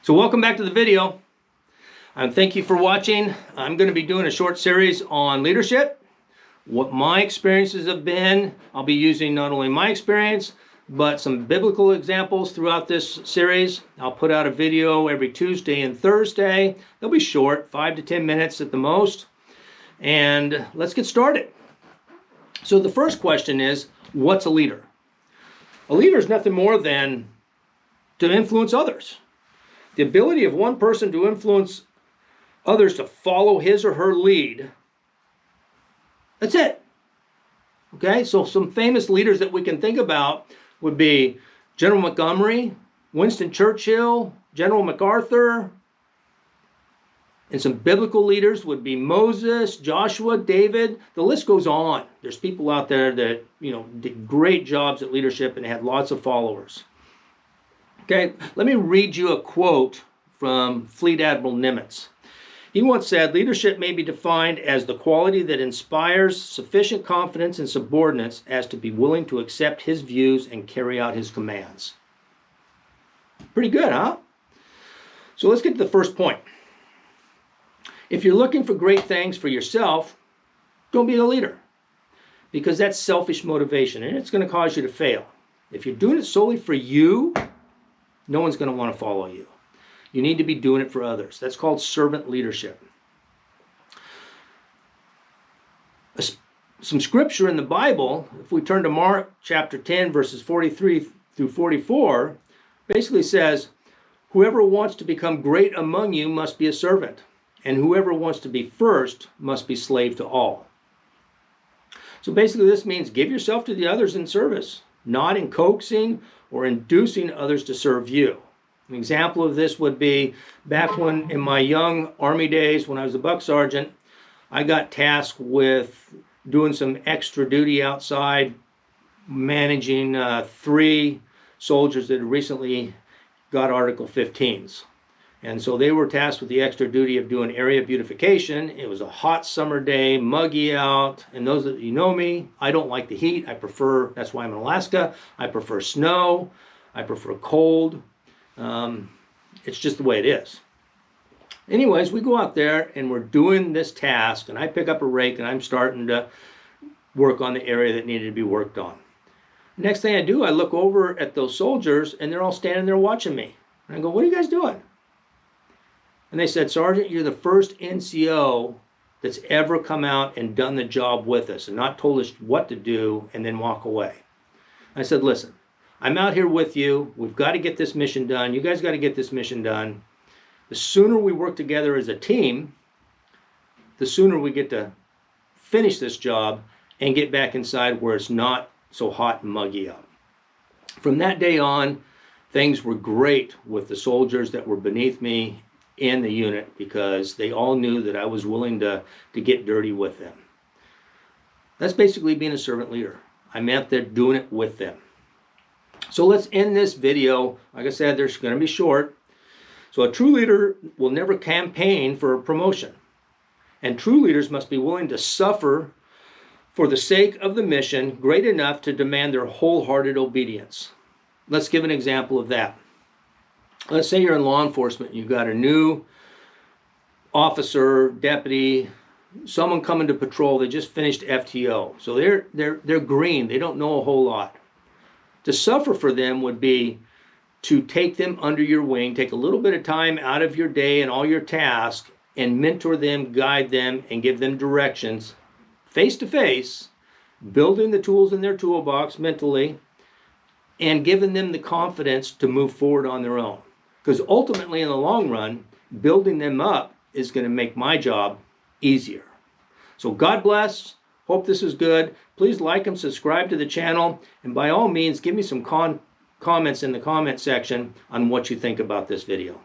So welcome back to the video. Thank you for watching. I'm going to be doing a short series on leadership, what my experiences have been. I'll be using not only my experience, but some biblical examples throughout this series. I'll put out a video every Tuesday and Thursday. They'll be short, 5 to 10 minutes at the most. And let's get started. So the first question is, what's a leader? A leader is nothing more than to influence others. The ability of one person to influence others to follow his or her lead. That's it. Okay, so some famous leaders that we can think about would be General Montgomery, Winston Churchill, General MacArthur, and some biblical leaders would be Moses, Joshua, David. The list goes on. There's people out there that, did great jobs at leadership and had lots of followers. Okay, let me read you a quote from Fleet Admiral Nimitz. He once said, "Leadership may be defined as the quality that inspires sufficient confidence in subordinates as to be willing to accept his views and carry out his commands." Pretty good, huh? So let's get to the first point. If you're looking for great things for yourself, don't be a leader, because that's selfish motivation and it's going to cause you to fail. If you're doing it solely for you, no one's going to want to follow you. You need to be doing it for others. That's called servant leadership. Some scripture in the Bible, if we turn to Mark chapter 10, verses 43 through 44, basically says, "Whoever wants to become great among you must be a servant, and whoever wants to be first must be slave to all." So basically this means give yourself to the others in service, not in coaxing or inducing others to serve you. An example of this would be back when in my young Army days, when I was a buck sergeant, I got tasked with doing some extra duty outside, managing 3 soldiers that had recently got Article 15s. And so they were tasked with the extra duty of doing area beautification. It was a hot summer day, muggy out. And those that you know me, I don't like the heat. That's why I'm in Alaska. I prefer snow. I prefer cold. It's just the way it is. Anyways, we go out there and we're doing this task, and I pick up a rake and I'm starting to work on the area that needed to be worked on. Next thing I do, I look over at those soldiers and they're all standing there watching me. And I go, "What are you guys doing?" And they said, "Sergeant, you're the first NCO that's ever come out and done the job with us and not told us what to do and then walk away." I said, "Listen, I'm out here with you. We've got to get this mission done. You guys got to get this mission done. The sooner we work together as a team, the sooner we get to finish this job and get back inside where it's not so hot and muggy out." From that day on, things were great with the soldiers that were beneath me in the unit, because they all knew that I was willing to get dirty with them. That's basically being a servant leader. I'm out there doing it with them. So let's end this video. Like I said, they're going to be short. So a true leader will never campaign for a promotion. And true leaders must be willing to suffer for the sake of the mission great enough to demand their wholehearted obedience. Let's give an example of that. Let's say you're in law enforcement. You've got a new officer, deputy, someone coming to patrol. They just finished FTO. So they're green. They don't know a whole lot. To suffer for them would be to take them under your wing, take a little bit of time out of your day and all your tasks, and mentor them, guide them, and give them directions face to face, building the tools in their toolbox mentally, and giving them the confidence to move forward on their own. Because ultimately, in the long run, building them up is going to make my job easier. So God bless. Hope this is good. Please like and subscribe to the channel. And by all means, give me some comments in the comment section on what you think about this video.